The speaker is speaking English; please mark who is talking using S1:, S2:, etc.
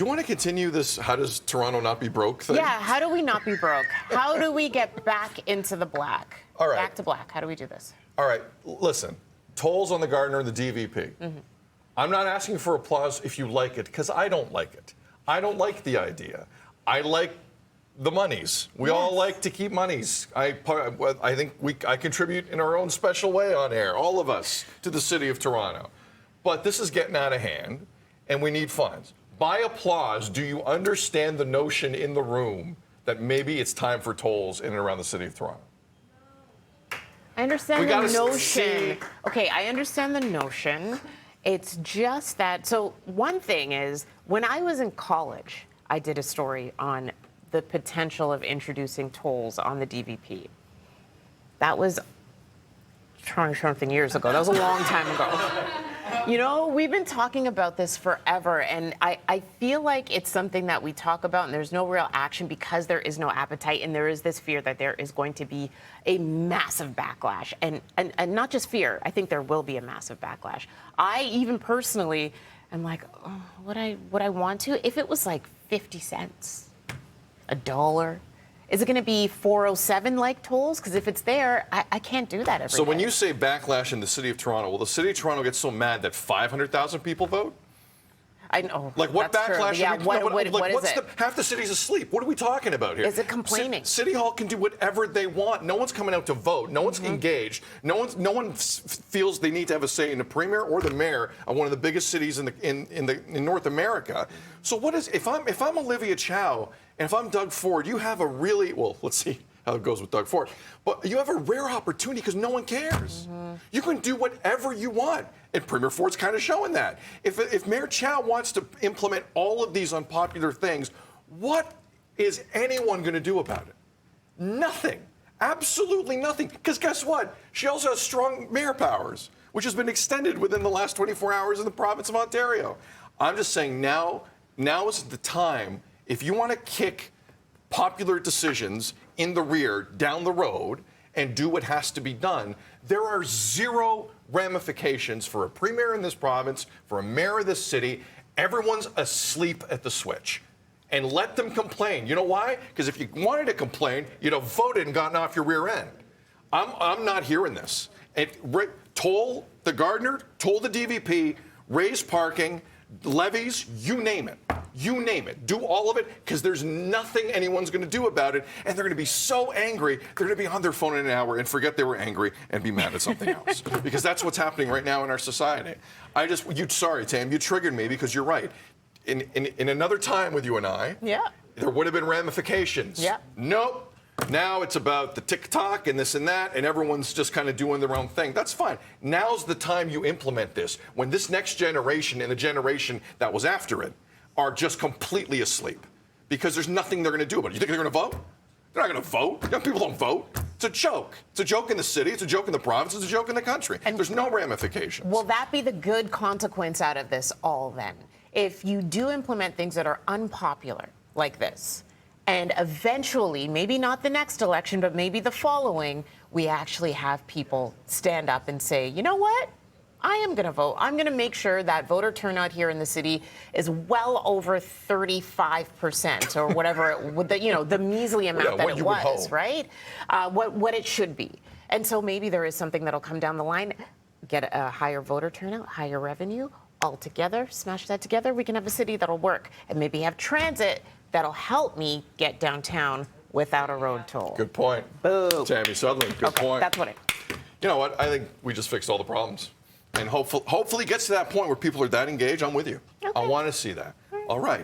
S1: You want to continue this how does Toronto not be broke thing?
S2: Yeah, how do we not be broke? How do we get back into the black?
S1: All right.
S2: Back to black. How do we do this?
S1: All right, listen. Tolls on the Gardiner and the DVP. I'm not asking for applause if you like it, because I don't like it. I don't like the idea. I like the monies. We all like to keep monies. I think I contribute in our own special way on air, all of us, to the city of Toronto. But this is getting out of hand, and we need funds. By applause, do you understand the notion in the room that maybe it's time for tolls in and around the city of Toronto?
S2: I understand
S1: We
S2: the
S1: gotta
S2: notion.
S1: see-
S2: Okay, I understand the notion. It's just that, so one thing is, when I was in college, I did a story on the potential of introducing tolls on the DVP. That was 20-something years ago. That was a long time ago. You know, we've been talking about this forever, and I feel like it's something that we talk about, and there's no real action because there is no appetite, and there is this fear that there is going to be a massive backlash. And not just fear, I think there will be a massive backlash. I even personally am like, oh, would I want to? If it was like 50 cents, $1, is it going to be 407 like tolls? Because if it's there, I can't do that every day.
S1: So when you say backlash in the city of Toronto, will the city of Toronto get so mad that 500,000 people vote?
S2: I know.
S1: Like what
S2: that's
S1: backlash?
S2: True. Yeah,
S1: are we,
S2: what is it?
S1: Half the city's asleep. What are we talking about here?
S2: Is it complaining?
S1: City Hall can do whatever they want. No one's coming out to vote. No one's engaged. No one feels they need to have a say in the premier or the mayor of one of the biggest cities in North America. So what is if I'm Olivia Chow and if I'm Doug Ford, you have a really let's see how it goes with Doug Ford. But you have a rare opportunity because no one cares. You can do whatever you want. And Premier Ford's kind of showing that. If Mayor Chow wants to implement all of these unpopular things, what is anyone going to do about it? Nothing. Absolutely nothing. Because guess what? She also has strong mayor powers, which has been extended within the last 24 hours in the province of Ontario. I'm just saying now is the time, if you want to kick popular decisions in the rear down the road and do what has to be done, there are zero ramifications for a premier in this province, for a mayor of this city. Everyone's asleep at the switch. And let them complain. You know why? Because if you wanted to complain, you'd have voted and gotten off your rear end. I'm not hearing this. Toll the Gardiner, toll the DVP, raise parking, levies, you name it. You name it. Do all of it, because there's nothing anyone's going to do about it, and they're going to be so angry, they're going to be on their phone in an hour and forget they were angry and be mad at something else. Because that's what's happening right now in our society. Sorry, Tam, you triggered me because you're right. In another time with you and I, there would have been ramifications.
S2: Yeah.
S1: Nope. Now it's about the TikTok and this and that, and everyone's just kind of doing their own thing. That's fine. Now's the time you implement this, when this next generation and the generation that was after it are just completely asleep, because there's nothing they're going to do about it. You think they're going to vote? They're not going to vote. Young people don't vote. It's a joke. It's a joke in the city. It's a joke in the province. It's a joke in the country. And there's no ramifications.
S2: Will that be the good consequence out of this all then? If you do implement things that are unpopular like this, and eventually, maybe not the next election, but maybe the following, we actually have people stand up and say, you know what? I am going to vote. I'm going to make sure that voter turnout here in the city is well over 35% or whatever it would, the measly amount that it was, right? What it should be. And so maybe there is something that'll come down the line, get a higher voter turnout, higher revenue, all together, smash that together. We can have a city that'll work, and maybe have transit that'll help me get downtown without a road toll.
S1: Good point.
S2: Boom.
S1: Tammy Sutherland, good point.
S2: That's what
S1: You know what? I think we just fixed all the problems. And hopefully gets to that point where people are that engaged. I'm with you. I want to see that. All right.